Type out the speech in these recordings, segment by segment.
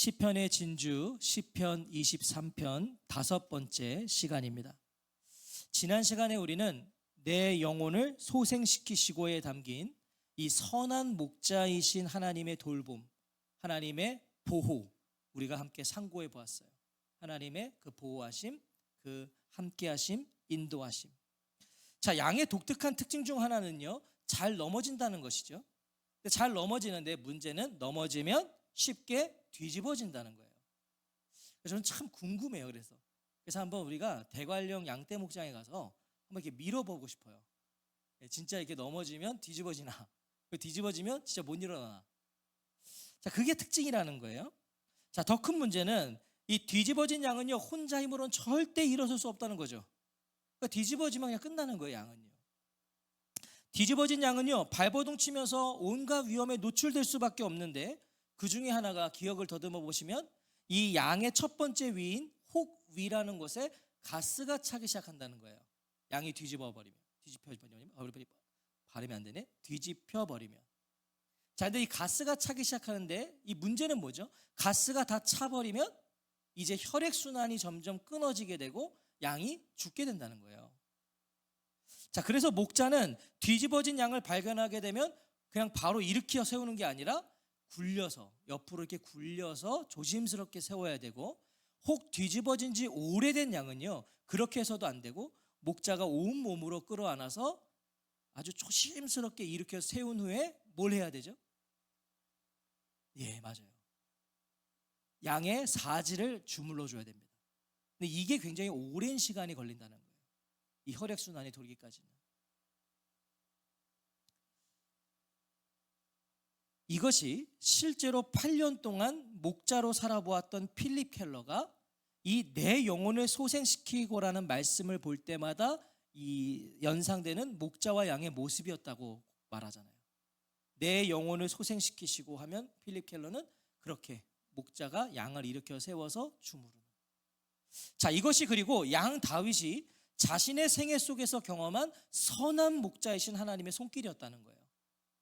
시편의 진주 시편 23편 5번째 시간입니다. 지난 시간에 우리는 내 영혼을 소생시키시고에 담긴 이 선한 목자이신 하나님의 돌봄, 하나님의 보호, 우리가 함께 상고해 보았어요. 하나님의 그 보호하심, 그 함께하심, 인도하심. 자, 양의 독특한 특징 중 하나는요, 잘 넘어진다는 것이죠. 근데 잘 넘어지는데 문제는 넘어지면 쉽게 뒤집어진다는 거예요. 그래서 저는 참 궁금해요. 그래서 한번 우리가 대관령 양떼 목장에 가서 한번 이렇게 밀어보고 싶어요. 진짜 이렇게 넘어지면 뒤집어지나? 뒤집어지면 진짜 못 일어나나? 자, 그게 특징이라는 거예요. 자, 더 큰 문제는 이 뒤집어진 양은요, 혼자 힘으로는 절대 일어설 수 없다는 거죠. 그러니까 뒤집어지면 그냥 끝나는 거예요, 양은요. 뒤집어진 양은요, 발버둥 치면서 온갖 위험에 노출될 수밖에 없는데, 그 중에 하나가 기억을 더듬어 보시면 이 양의 첫 번째 위인 혹위라는 곳에 가스가 차기 시작한다는 거예요. 양이 뒤집어버리면, 발음이 안 되네. 뒤집혀버리면. 자, 근데 이 가스가 차기 시작하는데 이 문제는 뭐죠? 가스가 다 차버리면 이제 혈액순환이 점점 끊어지게 되고 양이 죽게 된다는 거예요. 자, 그래서 목자는 뒤집어진 양을 발견하게 되면 그냥 바로 일으켜 세우는 게 아니라 굴려서, 옆으로 이렇게 굴려서 조심스럽게 세워야 되고, 혹 뒤집어진 지 오래된 양은요, 그렇게 해서도 안 되고 목자가 온몸으로 끌어안아서 아주 조심스럽게 일으켜 세운 후에 뭘 해야 되죠? 예, 맞아요. 양의 사지를 주물러 줘야 됩니다. 근데 이게 굉장히 오랜 시간이 걸린다는 거예요. 이 혈액순환이 돌기까지는. 이것이 실제로 8년 동안 목자로 살아보았던 필립 켈러가 이 내 영혼을 소생시키고라는 말씀을 볼 때마다 이 연상되는 목자와 양의 모습이었다고 말하잖아요. 내 영혼을 소생시키시고 하면 필립 켈러는 그렇게 목자가 양을 일으켜 세워서 주무르는. 자, 이것이 그리고 양 다윗이 자신의 생애 속에서 경험한 선한 목자이신 하나님의 손길이었다는 거예요.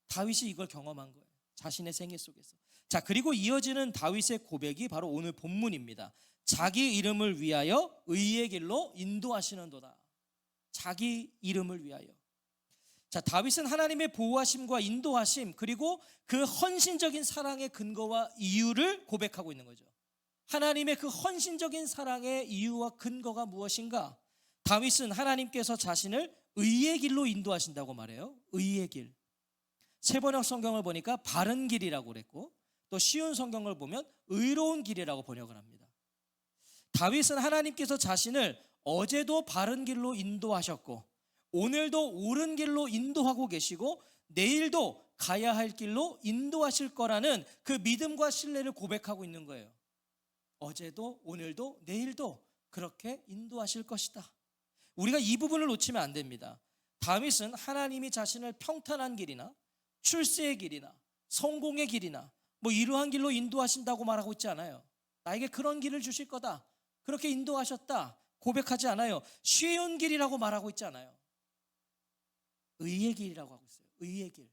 다윗이 이걸 경험한 거예요. 자신의 생애 속에서. 자, 그리고 이어지는 다윗의 고백이 바로 오늘 본문입니다. 자기 이름을 위하여 의의 길로 인도하시는도다. 자기 이름을 위하여. 자, 다윗은 하나님의 보호하심과 인도하심, 그리고 그 헌신적인 사랑의 근거와 이유를 고백하고 있는 거죠. 하나님의 그 헌신적인 사랑의 이유와 근거가 무엇인가? 다윗은 하나님께서 자신을 의의 길로 인도하신다고 말해요. 의의 길. 세번역 성경을 보니까 바른 길이라고 그랬고, 또 쉬운 성경을 보면 의로운 길이라고 번역을 합니다. 다윗은 하나님께서 자신을 어제도 바른 길로 인도하셨고, 오늘도 옳은 길로 인도하고 계시고, 내일도 가야 할 길로 인도하실 거라는 그 믿음과 신뢰를 고백하고 있는 거예요. 어제도 오늘도 내일도 그렇게 인도하실 것이다. 우리가 이 부분을 놓치면 안 됩니다. 다윗은 하나님이 자신을 평탄한 길이나 출세의 길이나 성공의 길이나 뭐 이러한 길로 인도하신다고 말하고 있지 않아요. 나에게 그런 길을 주실 거다, 그렇게 인도하셨다 고백하지 않아요. 쉬운 길이라고 말하고 있지 않아요. 의의 길이라고 하고 있어요. 의의 길.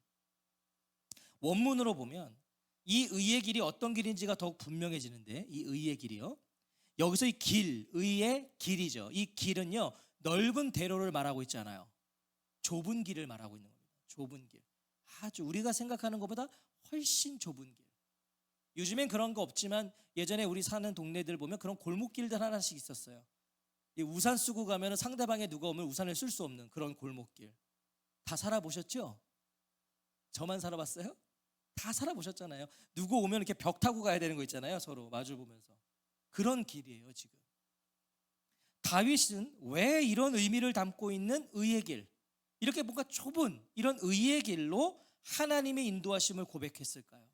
원문으로 보면 이 의의 길이 어떤 길인지가 더욱 분명해지는데, 이 의의 길이요, 여기서 이 길, 의의 길이죠. 이 길은요, 넓은 대로를 말하고 있지 않아요. 좁은 길을 말하고 있는 겁니다. 좁은 길. 아주 우리가 생각하는 것보다 훨씬 좁은 길. 요즘엔 그런 거 없지만 예전에 우리 사는 동네들 보면 그런 골목길들 하나씩 있었어요. 이 우산 쓰고 가면 상대방에 누가 오면 우산을 쓸 수 없는 그런 골목길. 다 살아보셨죠? 저만 살아봤어요? 다 살아보셨잖아요. 누구 오면 이렇게 벽 타고 가야 되는 거 있잖아요. 서로 마주 보면서. 그런 길이에요, 지금. 다윗은 왜 이런 의미를 담고 있는 의의 길, 이렇게 뭔가 좁은 이런 의의 길로 하나님의 인도하심을 고백했을까요?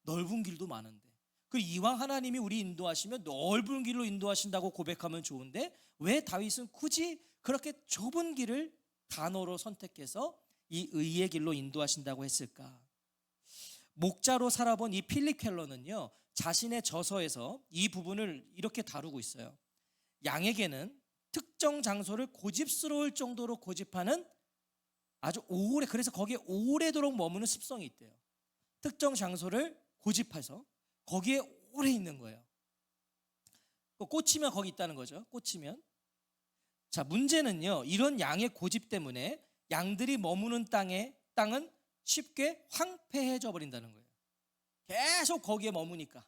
넓은 길도 많은데, 그 이왕 하나님이 우리 인도하시면 넓은 길로 인도하신다고 고백하면 좋은데, 왜 다윗은 굳이 그렇게 좁은 길을 단어로 선택해서 이 의의 길로 인도하신다고 했을까? 목자로 살아본 이 필립 켈러는요, 자신의 저서에서 이 부분을 이렇게 다루고 있어요. 양에게는 특정 장소를 고집스러울 정도로 고집하는 아주 오래, 그래서 거기에 오래도록 머무는 습성이 있대요. 특정 장소를 고집해서 거기에 오래 있는 거예요. 꽂히면 거기 있다는 거죠. 꽂히면. 자, 문제는요, 이런 양의 고집 때문에 양들이 머무는 땅은 쉽게 황폐해져 버린다는 거예요. 계속 거기에 머무니까.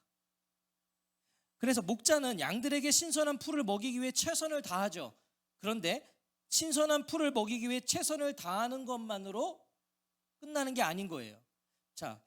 그래서 목자는 양들에게 신선한 풀을 먹이기 위해 최선을 다하죠. 그런데 신선한 풀을 먹이기 위해 최선을 다하는 것만으로 끝나는 게 아닌 거예요. 자,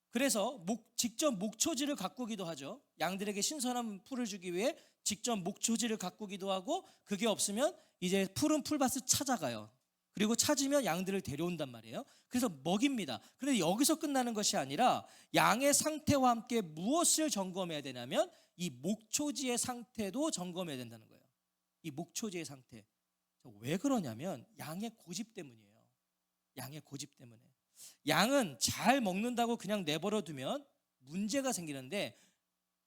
그래서 직접 목초지를 가꾸기도 하죠. 양들에게 신선한 풀을 주기 위해 직접 목초지를 가꾸기도 하고, 그게 없으면 이제 푸른 풀밭을 찾아가요. 그리고 찾으면 양들을 데려온단 말이에요. 그래서 먹입니다. 그런데 여기서 끝나는 것이 아니라 양의 상태와 함께 무엇을 점검해야 되냐면 이 목초지의 상태도 점검해야 된다는 거예요. 이 목초지의 상태. 왜 그러냐면 양의 고집 때문이에요. 양의 고집 때문에. 양은 잘 먹는다고 그냥 내버려 두면 문제가 생기는데,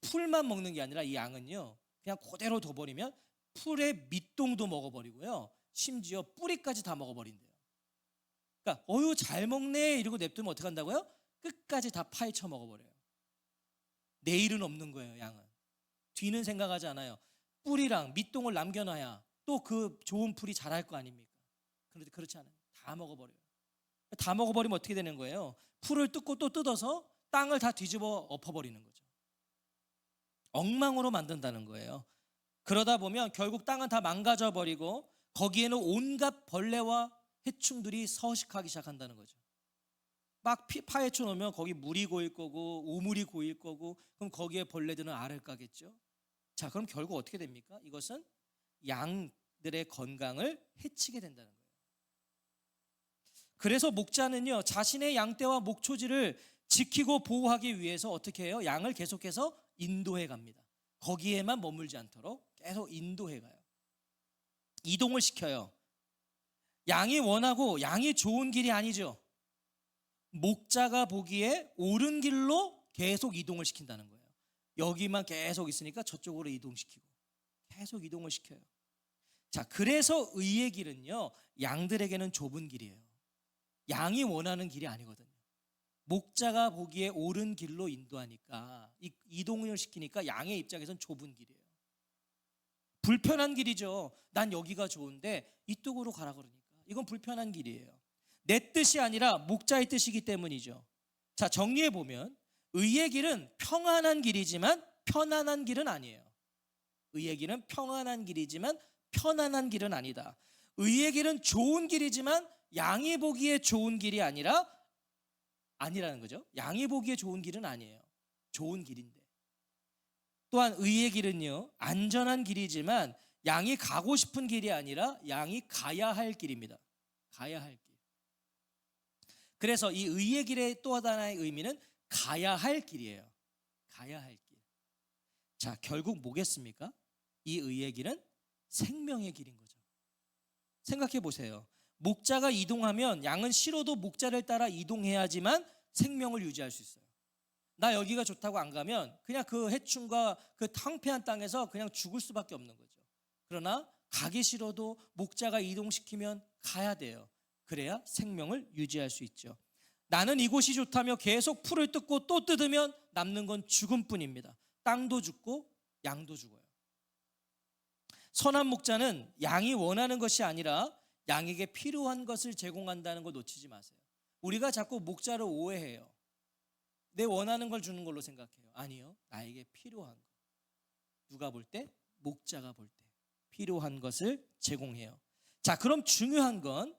풀만 먹는 게 아니라 이 양은요, 그냥 그대로 둬버리면 풀의 밑동도 먹어버리고요, 심지어 뿌리까지 다 먹어버린대요. 그러니까 어유 잘 먹네 이러고 냅두면 어떻게 한다고요? 끝까지 다 파헤쳐 먹어버려요. 내일은 없는 거예요. 양은 뒤는 생각하지 않아요. 뿌리랑 밑동을 남겨놔야 또 그 좋은 풀이 자랄 거 아닙니까? 그런데 그렇지 않아요. 다 먹어버려요. 다 먹어버리면 어떻게 되는 거예요? 풀을 뜯고 또 뜯어서 땅을 다 뒤집어 엎어버리는 거죠. 엉망으로 만든다는 거예요. 그러다 보면 결국 땅은 다 망가져버리고 거기에는 온갖 벌레와 해충들이 서식하기 시작한다는 거죠. 막 파헤쳐 놓으면 거기 물이 고일 거고 오물이 고일 거고, 그럼 거기에 벌레들은 알을 까겠죠. 자, 그럼 결국 어떻게 됩니까? 이것은 양들의 건강을 해치게 된다는 거예요. 그래서 목자는요, 자신의 양떼와 목초지를 지키고 보호하기 위해서 어떻게 해요? 양을 계속해서 인도해 갑니다. 거기에만 머물지 않도록 계속 인도해 가요. 이동을 시켜요. 양이 원하고 양이 좋은 길이 아니죠. 목자가 보기에 옳은 길로 계속 이동을 시킨다는 거예요. 여기만 계속 있으니까 저쪽으로 이동시키고 계속 이동을 시켜요. 자, 그래서 의의 길은요, 양들에게는 좁은 길이에요. 양이 원하는 길이 아니거든요. 목자가 보기에 옳은 길로 인도하니까, 이동을 시키니까 양의 입장에선 좁은 길이에요. 불편한 길이죠. 난 여기가 좋은데 이쪽으로 가라 그러니까 이건 불편한 길이에요. 내 뜻이 아니라 목자의 뜻이기 때문이죠. 자, 정리해 보면 의의 길은 평안한 길이지만 편안한 길은 아니에요. 의의 길은 평안한 길이지만 편안한 길은 아니다. 의의 길은 좋은 길이지만 양이 보기에 좋은 길이 아니라는 거죠. 양이 보기에 좋은 길은 아니에요. 좋은 길인데. 또한 의의 길은요, 안전한 길이지만 양이 가고 싶은 길이 아니라 양이 가야 할 길입니다. 가야 할 길. 그래서 이 의의 길의 또 하나의 의미는 가야 할 길이에요. 가야 할 길. 자, 결국 뭐겠습니까? 이 의의 길은 생명의 길인 거죠. 생각해 보세요. 목자가 이동하면 양은 싫어도 목자를 따라 이동해야지만 생명을 유지할 수 있어요. 나 여기가 좋다고 안 가면 그냥 그 해충과 그 황폐한 땅에서 그냥 죽을 수밖에 없는 거죠. 그러나 가기 싫어도 목자가 이동시키면 가야 돼요. 그래야 생명을 유지할 수 있죠. 나는 이곳이 좋다며 계속 풀을 뜯고 또 뜯으면 남는 건 죽음뿐입니다. 땅도 죽고 양도 죽어요. 선한 목자는 양이 원하는 것이 아니라 양에게 필요한 것을 제공한다는 거 놓치지 마세요. 우리가 자꾸 목자를 오해해요. 내 원하는 걸 주는 걸로 생각해요. 아니요, 나에게 필요한 거. 누가 볼 때? 목자가 볼 때 필요한 것을 제공해요. 자, 그럼 중요한 건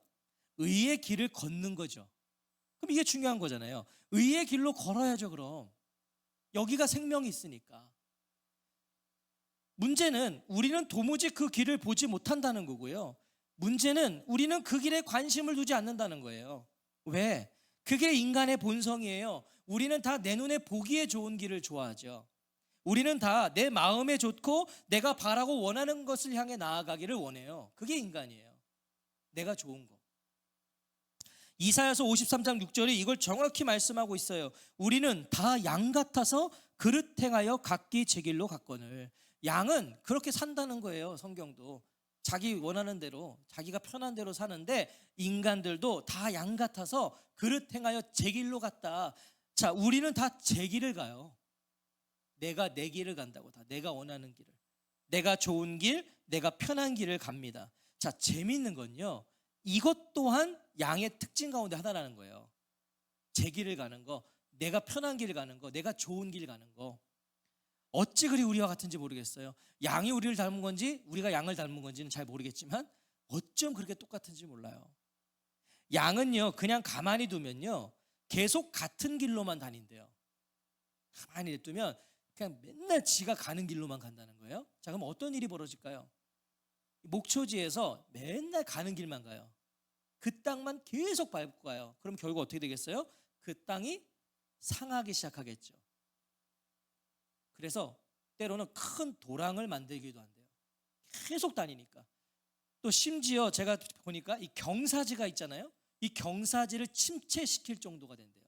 의의 길을 걷는 거죠. 그럼 이게 중요한 거잖아요. 의의 길로 걸어야죠. 그럼 여기가 생명이 있으니까. 문제는 우리는 도무지 그 길을 보지 못한다는 거고요. 문제는 우리는 그 길에 관심을 두지 않는다는 거예요. 왜? 그게 인간의 본성이에요. 우리는 다 내 눈에 보기에 좋은 길을 좋아하죠. 우리는 다 내 마음에 좋고 내가 바라고 원하는 것을 향해 나아가기를 원해요. 그게 인간이에요. 내가 좋은 거. 이사야서 53장 6절에 이걸 정확히 말씀하고 있어요. 우리는 다 양 같아서 그릇 행하여 각기 제 길로 갔거늘. 양은 그렇게 산다는 거예요. 성경도 자기 원하는 대로, 자기가 편한 대로 사는데, 인간들도 다 양 같아서 그릇 행하여 제 길로 갔다. 자, 우리는 다 제 길을 가요. 내가 내 길을 간다고. 다 내가 원하는 길을, 내가 좋은 길, 내가 편한 길을 갑니다. 자, 재미있는 건요, 이것 또한 양의 특징 가운데 하나라는 거예요. 제 길을 가는 거, 내가 편한 길을 가는 거, 내가 좋은 길 가는 거. 어찌 그리 우리와 같은지 모르겠어요. 양이 우리를 닮은 건지 우리가 양을 닮은 건지는 잘 모르겠지만 어쩜 그렇게 똑같은지 몰라요. 양은요, 그냥 가만히 두면요, 계속 같은 길로만 다닌대요. 가만히 냅두면 그냥 맨날 지가 가는 길로만 간다는 거예요. 자, 그럼 어떤 일이 벌어질까요? 목초지에서 맨날 가는 길만 가요. 그 땅만 계속 밟고 가요. 그럼 결국 어떻게 되겠어요? 그 땅이 상하기 시작하겠죠. 그래서 때로는 큰 도랑을 만들기도 한대요. 계속 다니니까. 또 심지어 제가 보니까 이 경사지가 있잖아요. 이 경사지를 침체시킬 정도가 된대요.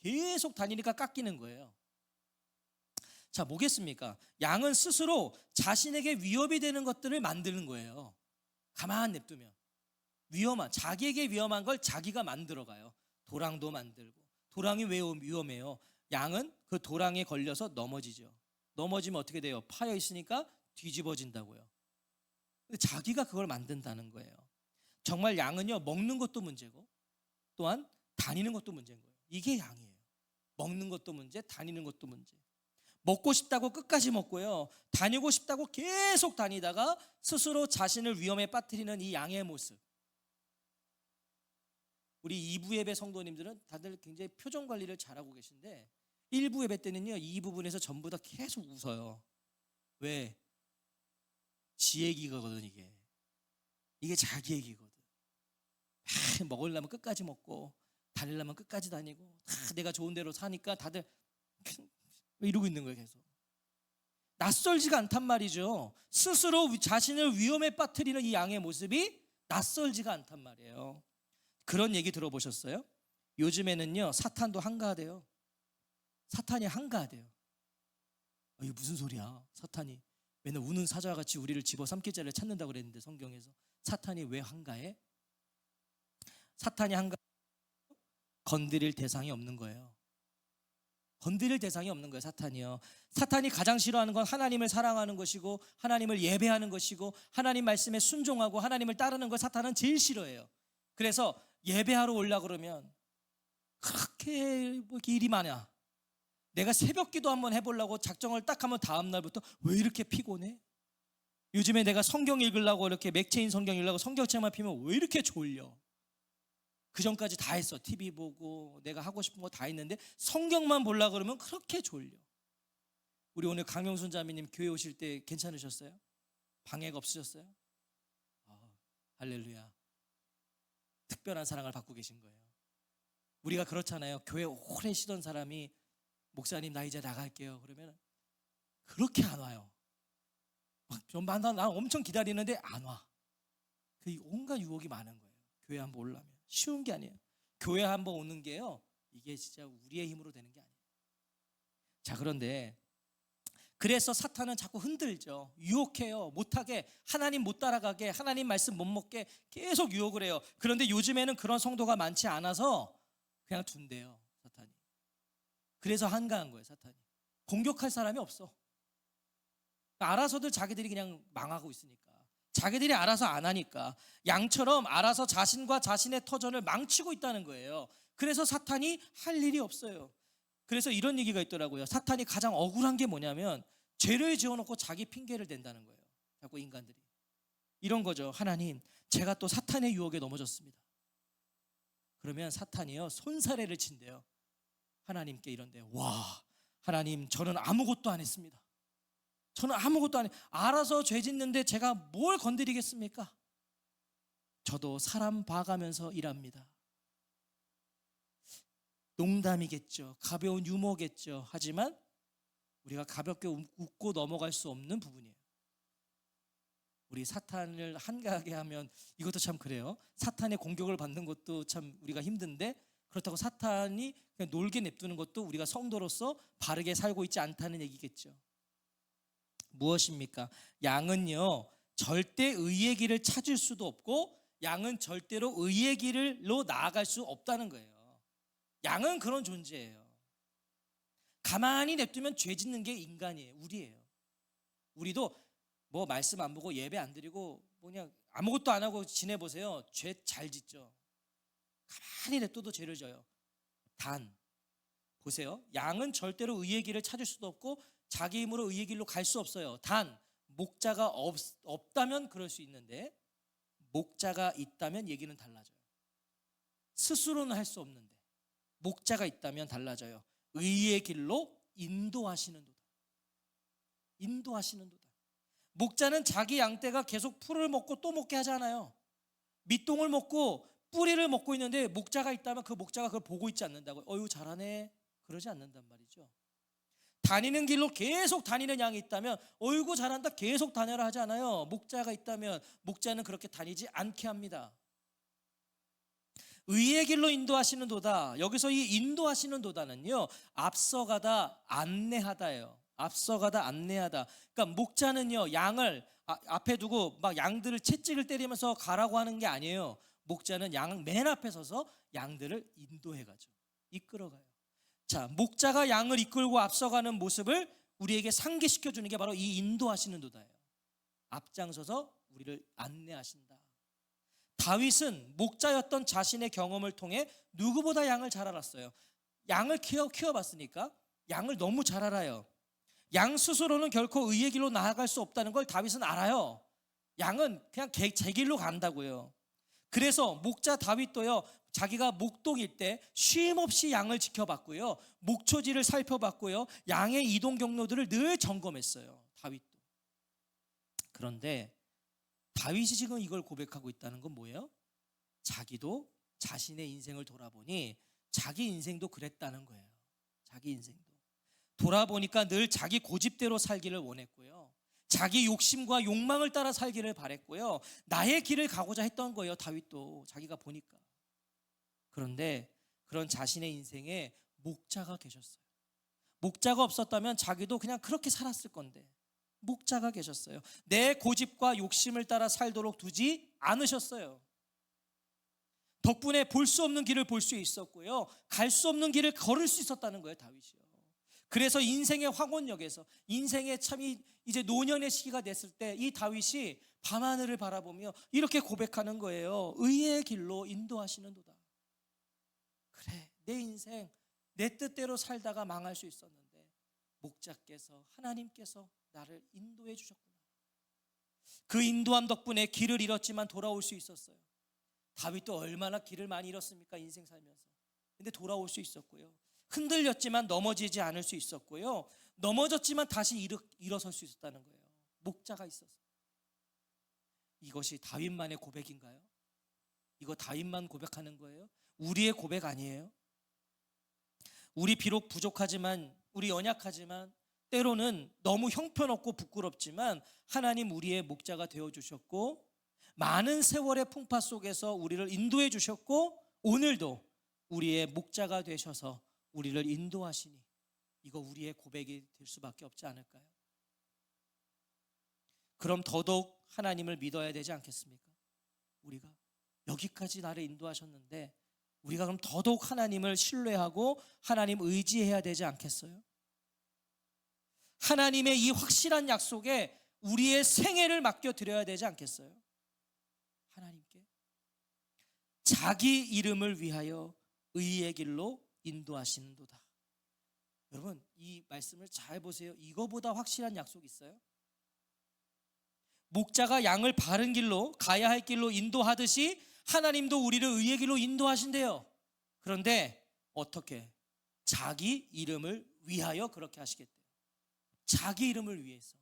계속 다니니까 깎이는 거예요. 자, 뭐겠습니까? 양은 스스로 자신에게 위협이 되는 것들을 만드는 거예요. 가만 냅두면 자기에게 위험한 걸 자기가 만들어가요. 도랑도 만들고. 도랑이 왜 위험해요? 양은 그 도랑에 걸려서 넘어지죠. 넘어지면 어떻게 돼요? 파여 있으니까 뒤집어진다고요. 근데 자기가 그걸 만든다는 거예요. 정말 양은요, 먹는 것도 문제고 또한 다니는 것도 문제인 거예요. 이게 양이에요. 먹는 것도 문제, 다니는 것도 문제. 먹고 싶다고 끝까지 먹고요, 다니고 싶다고 계속 다니다가 스스로 자신을 위험에 빠뜨리는 이 양의 모습. 우리 2부 예배 성도님들은 다들 굉장히 표정 관리를 잘하고 계신데 1부 예배 때는요, 이 부분에서 전부 다 계속 웃어요. 왜? 지 얘기거든. 이게 자기 얘기거든. 먹으려면 끝까지 먹고 다니려면 끝까지 다니고 다 내가 좋은 대로 사니까 다들 이러고 있는 거예요. 계속 낯설지가 않단 말이죠. 스스로 자신을 위험에 빠뜨리는 이 양의 모습이 낯설지가 않단 말이에요. 그런 얘기 들어보셨어요? 요즘에는요, 사탄도 한가하대요. 사탄이 한가하대요. 이게 무슨 소리야? 사탄이 맨날 우는 사자와 같이 우리를 집어삼킬 자를 찾는다고 그랬는데 성경에서 사탄이 왜 한가해? 사탄이 한가 건드릴 대상이 없는 거예요. 건드릴 대상이 없는 거예요. 사탄이요. 사탄이 가장 싫어하는 건 하나님을 사랑하는 것이고 하나님을 예배하는 것이고 하나님 말씀에 순종하고 하나님을 따르는 걸 사탄은 제일 싫어해요. 그래서 예배하러 오려고 그러면 그렇게 일이 많아. 내가 새벽 기도 한번 해보려고 작정을 딱 하면 다음 날부터 왜 이렇게 피곤해? 요즘에 내가 성경 읽으려고 이렇게 맥체인 성경 읽으려고 성경책만 피면 왜 이렇게 졸려? 그 전까지 다 했어. TV 보고 내가 하고 싶은 거 다 했는데 성경만 보려고 그러면 그렇게 졸려. 우리 오늘 강명순 자매님 교회 오실 때 괜찮으셨어요? 방해가 없으셨어요? 할렐루야. 특별한 사랑을 받고 계신 거예요. 우리가 그렇잖아요. 교회 오래 쉬던 사람이 목사님 나 이제 나갈게요 그러면 그렇게 안 와요. 나 엄청 기다리는데 안 와. 그 온갖 유혹이 많은 거예요. 교회 한번 오려면 쉬운 게 아니에요. 교회 한번 오는 게요, 이게 진짜 우리의 힘으로 되는 게 아니에요. 자, 그런데 그래서 사탄은 자꾸 흔들죠. 유혹해요. 못하게, 하나님 못 따라가게, 하나님 말씀 못 먹게 계속 유혹을 해요. 그런데 요즘에는 그런 성도가 많지 않아서 그냥 둔대요, 사탄이. 그래서 한가한 거예요. 사탄이 공격할 사람이 없어. 알아서들 자기들이 그냥 망하고 있으니까, 자기들이 알아서 안 하니까 양처럼 알아서 자신과 자신의 터전을 망치고 있다는 거예요. 그래서 사탄이 할 일이 없어요. 그래서 이런 얘기가 있더라고요. 사탄이 가장 억울한 게 뭐냐면 죄를 지어놓고 자기 핑계를 댄다는 거예요. 자꾸 인간들이 이런 거죠. 하나님, 제가 또 사탄의 유혹에 넘어졌습니다. 그러면 사탄이요, 손사래를 친대요. 하나님께 이런대요. 와, 하나님, 저는 아무것도 안 했습니다. 저는 아무것도 안 해. 알아서 죄 짓는데 제가 뭘 건드리겠습니까? 저도 사람 봐가면서 일합니다. 농담이겠죠. 가벼운 유머겠죠. 하지만 우리가 가볍게 웃고 넘어갈 수 없는 부분이에요. 우리 사탄을 한가하게 하면 이것도 참 그래요. 사탄의 공격을 받는 것도 참 우리가 힘든데, 그렇다고 사탄이 그냥 놀게 냅두는 것도 우리가 성도로서 바르게 살고 있지 않다는 얘기겠죠. 무엇입니까? 양은요, 절대 의의 길을 찾을 수도 없고 양은 절대로 의의 길로 나아갈 수 없다는 거예요. 양은 그런 존재예요. 가만히 냅두면 죄 짓는 게 인간이에요. 우리예요. 우리도 뭐 말씀 안 보고 예배 안 드리고 그냥 아무것도 안 하고 지내보세요. 죄 잘 짓죠. 가만히 냅둬도 죄를 져요. 단 보세요. 양은 절대로 의의 길을 찾을 수도 없고 자기 힘으로 의의 길로 갈 수 없어요. 단 목자가 없다면 그럴 수 있는데 목자가 있다면 얘기는 달라져요. 스스로는 할 수 없는데 목자가 있다면 달라져요. 의의 길로 인도하시는 도다. 인도하시는 도다. 목자는 자기 양떼가 계속 풀을 먹고 또 먹게 하잖아요. 밑동을 먹고 뿌리를 먹고 있는데 목자가 있다면 그 목자가 그걸 보고 있지 않는다고요. 어유 잘하네 그러지 않는단 말이죠. 다니는 길로 계속 다니는 양이 있다면 어이구 잘한다 계속 다녀라 하지 않아요. 목자가 있다면 목자는 그렇게 다니지 않게 합니다. 의의 길로 인도하시는 도다. 여기서 이 인도하시는 도다는요, 앞서가다 안내하다예요. 앞서가다 안내하다. 그러니까 목자는요, 양을 앞에 두고 막 양들을 채찍을 때리면서 가라고 하는 게 아니에요. 목자는 양 맨 앞에 서서 양들을 인도해 가죠. 이끌어 가요. 자, 목자가 양을 이끌고 앞서가는 모습을 우리에게 상기시켜 주는 게 바로 이 인도하시는 도다예요. 앞장서서 우리를 안내하신다. 다윗은 목자였던 자신의 경험을 통해 누구보다 양을 잘 알았어요. 양을 키워봤으니까 양을 너무 잘 알아요. 양 스스로는 결코 의의 길로 나아갈 수 없다는 걸 다윗은 알아요. 양은 그냥 제 길로 간다고요. 그래서 목자 다윗도요, 자기가 목동일 때 쉼없이 양을 지켜봤고요, 목초지를 살펴봤고요, 양의 이동 경로들을 늘 점검했어요. 다윗도. 그런데 다윗이 지금 이걸 고백하고 있다는 건 뭐예요? 자기도 자신의 인생을 돌아보니 자기 인생도 그랬다는 거예요. 자기 인생도 돌아보니까 늘 자기 고집대로 살기를 원했고요, 자기 욕심과 욕망을 따라 살기를 바랬고요, 나의 길을 가고자 했던 거예요. 다윗도 자기가 보니까. 그런데 그런 자신의 인생에 목자가 계셨어요. 목자가 없었다면 자기도 그냥 그렇게 살았을 건데 목자가 계셨어요. 내 고집과 욕심을 따라 살도록 두지 않으셨어요. 덕분에 볼 수 없는 길을 볼 수 있었고요, 갈 수 없는 길을 걸을 수 있었다는 거예요. 다윗이요. 그래서 인생의 황혼역에서 인생의 참 이제 노년의 시기가 됐을 때 이 다윗이 밤하늘을 바라보며 이렇게 고백하는 거예요. 의의 길로 인도하시는 도다. 그래, 내 인생 내 뜻대로 살다가 망할 수 있었는데 목자께서 하나님께서 나를 인도해 주셨구나. 그 인도함 덕분에 길을 잃었지만 돌아올 수 있었어요. 다윗도 얼마나 길을 많이 잃었습니까? 인생 살면서. 근데 돌아올 수 있었고요, 흔들렸지만 넘어지지 않을 수 있었고요, 넘어졌지만 다시 일어설 수 있었다는 거예요. 목자가 있었어요. 이것이 다윗만의 고백인가요? 이거 다윗만 고백하는 거예요? 우리의 고백 아니에요? 우리 비록 부족하지만, 우리 연약하지만, 때로는 너무 형편없고 부끄럽지만 하나님 우리의 목자가 되어주셨고 많은 세월의 풍파 속에서 우리를 인도해 주셨고 오늘도 우리의 목자가 되셔서 우리를 인도하시니 이거 우리의 고백이 될 수밖에 없지 않을까요? 그럼 더더욱 하나님을 믿어야 되지 않겠습니까? 우리가 여기까지 나를 인도하셨는데 우리가 그럼 더더욱 하나님을 신뢰하고 하나님 의지해야 되지 않겠어요? 하나님의 이 확실한 약속에 우리의 생애를 맡겨드려야 되지 않겠어요? 하나님께 자기 이름을 위하여 의의 길로 인도하시는도다. 여러분 이 말씀을 잘 보세요. 이거보다 확실한 약속 있어요? 목자가 양을 바른 길로 가야 할 길로 인도하듯이 하나님도 우리를 의의 길로 인도하신대요. 그런데 어떻게? 자기 이름을 위하여 그렇게 하시겠대요. 자기 이름을 위해서.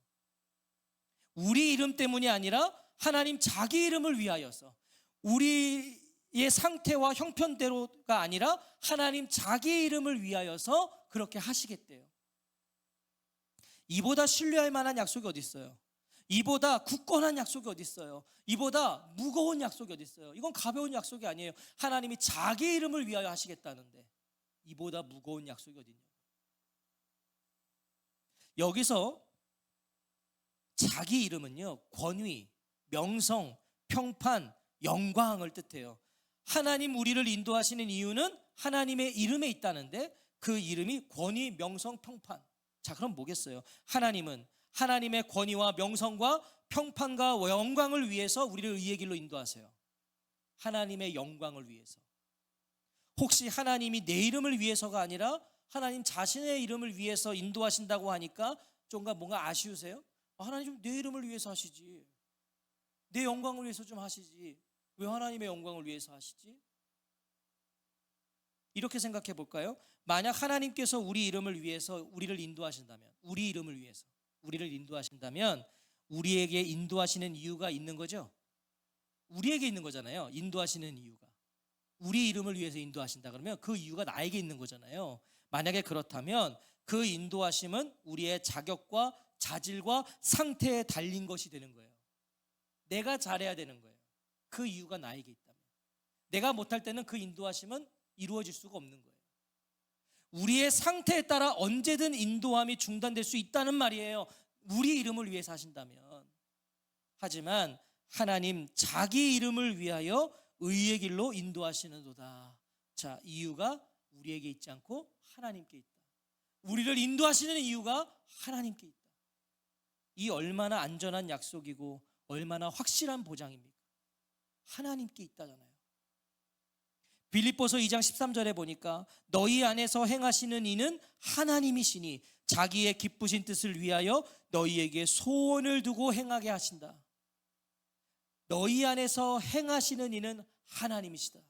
우리 이름 때문이 아니라 하나님 자기 이름을 위하여서, 우리의 상태와 형편대로가 아니라 하나님 자기 이름을 위하여서 그렇게 하시겠대요. 이보다 신뢰할 만한 약속이 어디 있어요? 이보다 굳건한 약속이 어디 있어요? 이보다 무거운 약속이 어디 있어요? 이건 가벼운 약속이 아니에요. 하나님이 자기 이름을 위하여 하시겠다는데 이보다 무거운 약속이 어디 있냐고. 여기서 자기 이름은요, 권위, 명성, 평판, 영광을 뜻해요. 하나님 우리를 인도하시는 이유는 하나님의 이름에 있다는데 그 이름이 권위, 명성, 평판. 자, 그럼 뭐겠어요? 하나님은 하나님의 권위와 명성과 평판과 영광을 위해서 우리를 의의 길로 인도하세요. 하나님의 영광을 위해서. 혹시 하나님이 내 이름을 위해서가 아니라 하나님 자신의 이름을 위해서 인도하신다고 하니까 좀 뭔가 아쉬우세요? 하나님 좀 내 이름을 위해서 하시지, 내 영광을 위해서 좀 하시지, 왜 하나님의 영광을 위해서 하시지? 이렇게 생각해 볼까요? 만약 하나님께서 우리 이름을 위해서 우리를 인도하신다면, 우리 이름을 위해서 우리를 인도하신다면 우리에게 인도하시는 이유가 있는 거죠? 우리에게 있는 거잖아요. 인도하시는 이유가 우리 이름을 위해서 인도하신다 그러면 그 이유가 나에게 있는 거잖아요. 만약에 그렇다면 그 인도하심은 우리의 자격과 자질과 상태에 달린 것이 되는 거예요. 내가 잘해야 되는 거예요. 그 이유가 나에게 있다면. 내가 못할 때는 그 인도하심은 이루어질 수가 없는 거예요. 우리의 상태에 따라 언제든 인도함이 중단될 수 있다는 말이에요. 우리 이름을 위해서 하신다면. 하지만 하나님 자기 이름을 위하여 의의 길로 인도하시는도다. 자, 이유가 우리에게 있지 않고 하나님께 있다. 우리를 인도하시는 이유가 하나님께 있다. 이 얼마나 안전한 약속이고 얼마나 확실한 보장입니까? 하나님께 있다잖아요. 빌립보서 2장 13절에 보니까 너희 안에서 행하시는 이는 하나님이시니 자기의 기쁘신 뜻을 위하여 너희에게 소원을 두고 행하게 하신다. 너희 안에서 행하시는 이는 하나님이시다.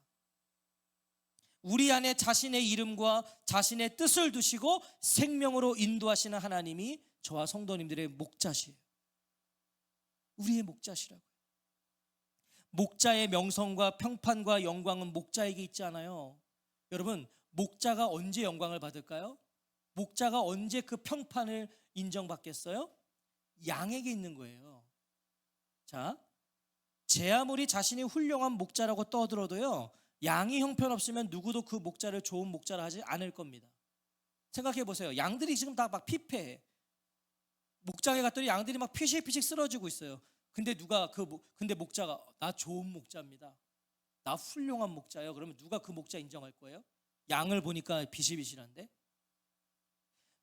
우리 안에 자신의 이름과 자신의 뜻을 두시고 생명으로 인도하시는 하나님이 저와 성도님들의 목자시에요. 우리의 목자시라고요. 목자의 명성과 평판과 영광은 목자에게 있지 않아요. 여러분, 목자가 언제 영광을 받을까요? 목자가 언제 그 평판을 인정받겠어요? 양에게 있는 거예요. 자, 제 아무리 자신이 훌륭한 목자라고 떠들어도요, 양이 형편없으면 누구도 그 목자를 좋은 목자라 하지 않을 겁니다. 생각해 보세요. 양들이 지금 다 막 피폐해. 목장에 갔더니 양들이 막 피식피식 쓰러지고 있어요. 근데 근데 목자가 나 좋은 목자입니다, 나 훌륭한 목자예요. 그러면 누가 그 목자 인정할 거예요? 양을 보니까 비실비실한데?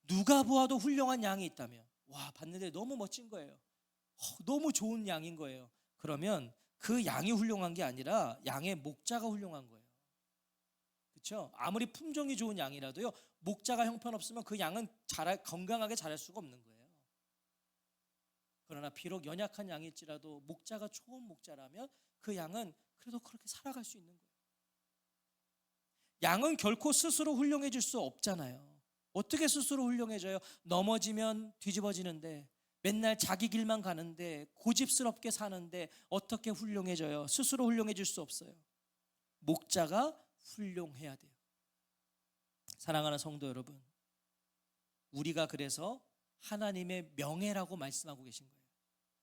누가 보아도 훌륭한 양이 있다면, 와, 봤는데 너무 멋진 거예요. 너무 좋은 양인 거예요. 그러면 그 양이 훌륭한 게 아니라 양의 목자가 훌륭한 거예요. 그렇죠? 아무리 품종이 좋은 양이라도요, 목자가 형편없으면 그 양은 건강하게 자랄 수가 없는 거예요. 그러나 비록 연약한 양일지라도 목자가 좋은 목자라면 그 양은 그래도 그렇게 살아갈 수 있는 거예요. 양은 결코 스스로 훌륭해질 수 없잖아요. 어떻게 스스로 훌륭해져요? 넘어지면 뒤집어지는데, 맨날 자기 길만 가는데, 고집스럽게 사는데 어떻게 훌륭해져요? 스스로 훌륭해질 수 없어요. 목자가 훌륭해야 돼요. 사랑하는 성도 여러분, 우리가 그래서 하나님의 명예라고 말씀하고 계신 거예요.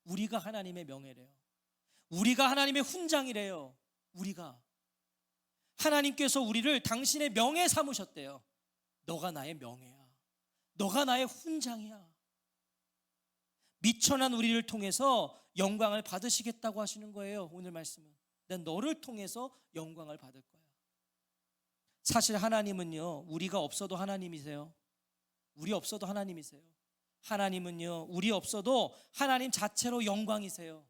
우리가 하나님의 명예래요. 우리가 하나님의 훈장이래요. 우리가 하나님께서 우리를 당신의 명예 삼으셨대요. 너가 나의 명예야, 너가 나의 훈장이야. 미천한 우리를 통해서 영광을 받으시겠다고 하시는 거예요. 오늘 말씀은 난 너를 통해서 영광을 받을 거야. 사실 하나님은요, 우리가 없어도 하나님이세요. 우리 없어도 하나님이세요. 하나님은요, 우리 없어도 하나님 자체로 영광이세요.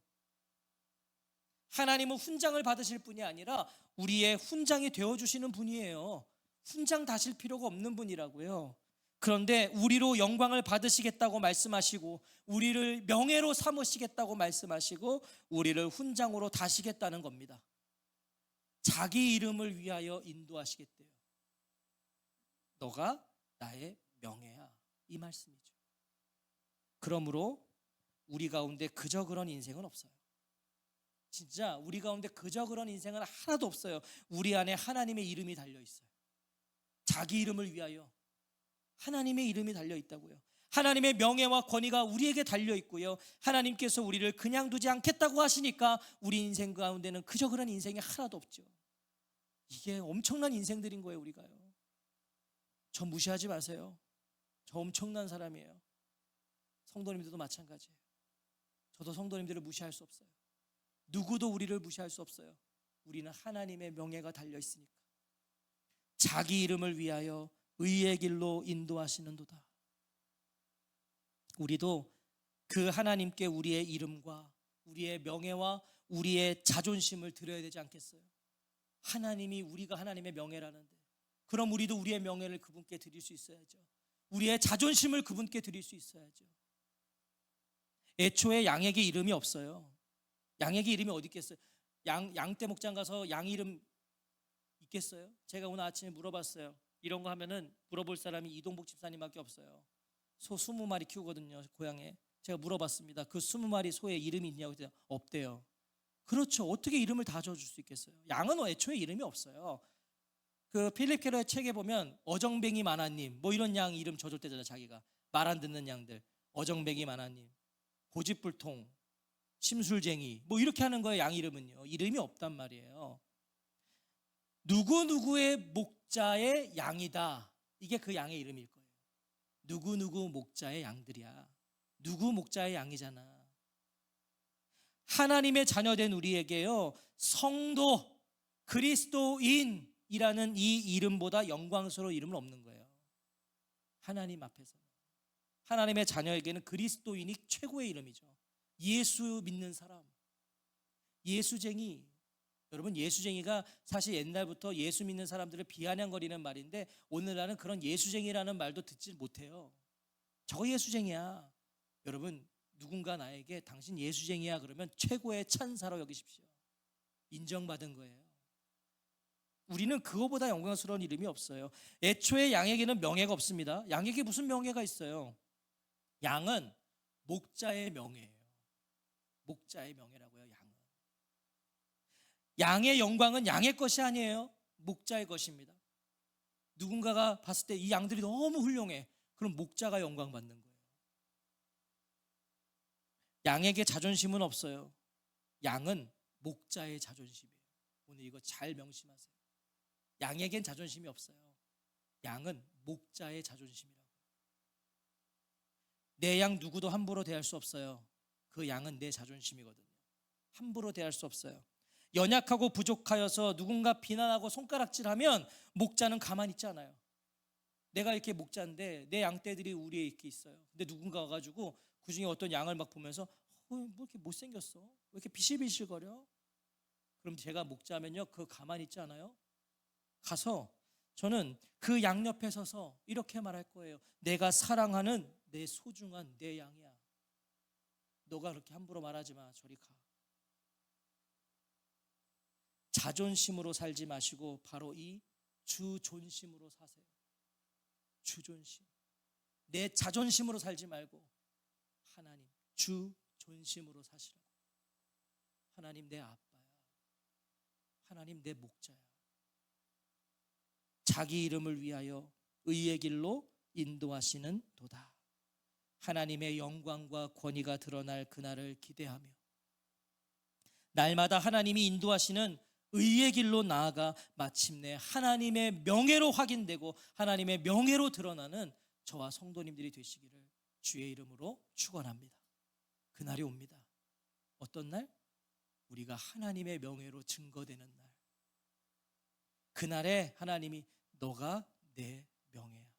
하나님은 훈장을 받으실 분이 아니라 우리의 훈장이 되어주시는 분이에요. 훈장 다실 필요가 없는 분이라고요. 그런데 우리로 영광을 받으시겠다고 말씀하시고, 우리를 명예로 삼으시겠다고 말씀하시고, 우리를 훈장으로 다시겠다는 겁니다. 자기 이름을 위하여 인도하시겠대요. 너가 나의 명예야, 이 말씀이죠. 그러므로 우리 가운데 그저 그런 인생은 없어요. 진짜 우리 가운데 그저 그런 인생은 하나도 없어요. 우리 안에 하나님의 이름이 달려 있어요. 자기 이름을 위하여 하나님의 이름이 달려 있다고요. 하나님의 명예와 권위가 우리에게 달려 있고요. 하나님께서 우리를 그냥 두지 않겠다고 하시니까 우리 인생 가운데는 그저 그런 인생이 하나도 없죠. 이게 엄청난 인생들인 거예요. 우리가요. 저 무시하지 마세요. 저 엄청난 사람이에요. 성도님들도 마찬가지예요. 저도 성도님들을 무시할 수 없어요. 누구도 우리를 무시할 수 없어요. 우리는 하나님의 명예가 달려 있으니까. 자기 이름을 위하여 의의 길로 인도하시는도다. 우리도 그 하나님께 우리의 이름과 우리의 명예와 우리의 자존심을 드려야 되지 않겠어요? 하나님이 우리가 하나님의 명예라는데, 그럼 우리도 우리의 명예를 그분께 드릴 수 있어야죠. 우리의 자존심을 그분께 드릴 수 있어야죠. 애초에 양에게 이름이 없어요. 양에게 이름이 어디 있겠어요? 양떼 목장 가서 양 이름 있겠어요? 제가 오늘 아침에 물어봤어요. 이런 거 하면은 물어볼 사람이 이동복 집사님밖에 없어요. 소 20마리 키우거든요, 고향에. 제가 물어봤습니다. 그 20마리 소에 이름이 있냐고 했더니 없대요. 그렇죠. 어떻게 이름을 다 지어줄 수 있겠어요? 양은 애초에 이름이 없어요. 그 필립 캐러의 책에 보면 어정뱅이 마나님 뭐 이런 양 이름 져줄 때잖아요. 자기가 말 안 듣는 양들, 어정뱅이 마나님, 고집불통, 심술쟁이 뭐 이렇게 하는 거예요. 양 이름은요. 이름이 없단 말이에요. 누구누구의 목자의 양이다. 이게 그 양의 이름일 거예요. 누구누구 목자의 양들이야. 누구 목자의 양이잖아. 하나님의 자녀된 우리에게요, 성도, 그리스도인이라는 이 이름보다 영광스러운 이름은 없는 거예요. 하나님 앞에서는. 하나님의 자녀에게는 그리스도인이 최고의 이름이죠. 예수 믿는 사람, 예수쟁이. 여러분, 예수쟁이가 사실 옛날부터 예수 믿는 사람들을 비아냥거리는 말인데, 오늘날은 그런 예수쟁이라는 말도 듣지 못해요. 저 예수쟁이야. 여러분, 누군가 나에게 당신 예수쟁이야 그러면 최고의 찬사로 여기십시오. 인정받은 거예요. 우리는 그거보다 영광스러운 이름이 없어요. 애초에 양에게는 명예가 없습니다. 양에게 무슨 명예가 있어요? 양은 목자의 명예예요. 목자의 명예라고요. 양은. 양의 영광은 양의 것이 아니에요. 목자의 것입니다. 누군가가 봤을 때 이 양들이 너무 훌륭해. 그럼 목자가 영광 받는 거예요. 양에게 자존심은 없어요. 양은 목자의 자존심이에요. 오늘 이거 잘 명심하세요. 양에겐 자존심이 없어요. 양은 목자의 자존심이라고. 내 양 누구도 함부로 대할 수 없어요. 그 양은 내 자존심이거든요. 함부로 대할 수 없어요. 연약하고 부족하여서 누군가 비난하고 손가락질하면 목자는 가만히 있지 않아요. 내가 이렇게 목자인데 내 양떼들이 우리에 이렇게 있어요. 근데 누군가 와가지고 그 중에 어떤 양을 막 보면서 뭐 이렇게 못생겼어? 왜 이렇게 비실비실거려? 그럼 제가 목자면요, 그거 가만히 있지 않아요? 가서 저는 그 양 옆에 서서 이렇게 말할 거예요. 내가 사랑하는 내 소중한 내 양이야. 너가 그렇게 함부로 말하지 마. 저리 가. 자존심으로 살지 마시고 바로 이 주존심으로 사세요. 주존심. 내 자존심으로 살지 말고 하나님 주존심으로 사시라고. 하나님 내 아빠야. 하나님 내 목자야. 자기 이름을 위하여 의의 길로 인도하시는 도다. 하나님의 영광과 권위가 드러날 그날을 기대하며 날마다 하나님이 인도하시는 의의 길로 나아가 마침내 하나님의 명예로 확인되고 하나님의 명예로 드러나는 저와 성도님들이 되시기를 주의 이름으로 축원합니다. 그날이 옵니다. 어떤 날? 우리가 하나님의 명예로 증거되는 날. 그날에 하나님이 너가 내 명예야.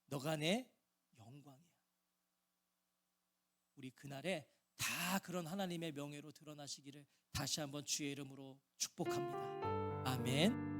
너가 내 영광이야. 우리 그날에 다 그런 하나님의 명예로 드러나시기를 다시 한번 주의 이름으로 축복합니다. 아멘.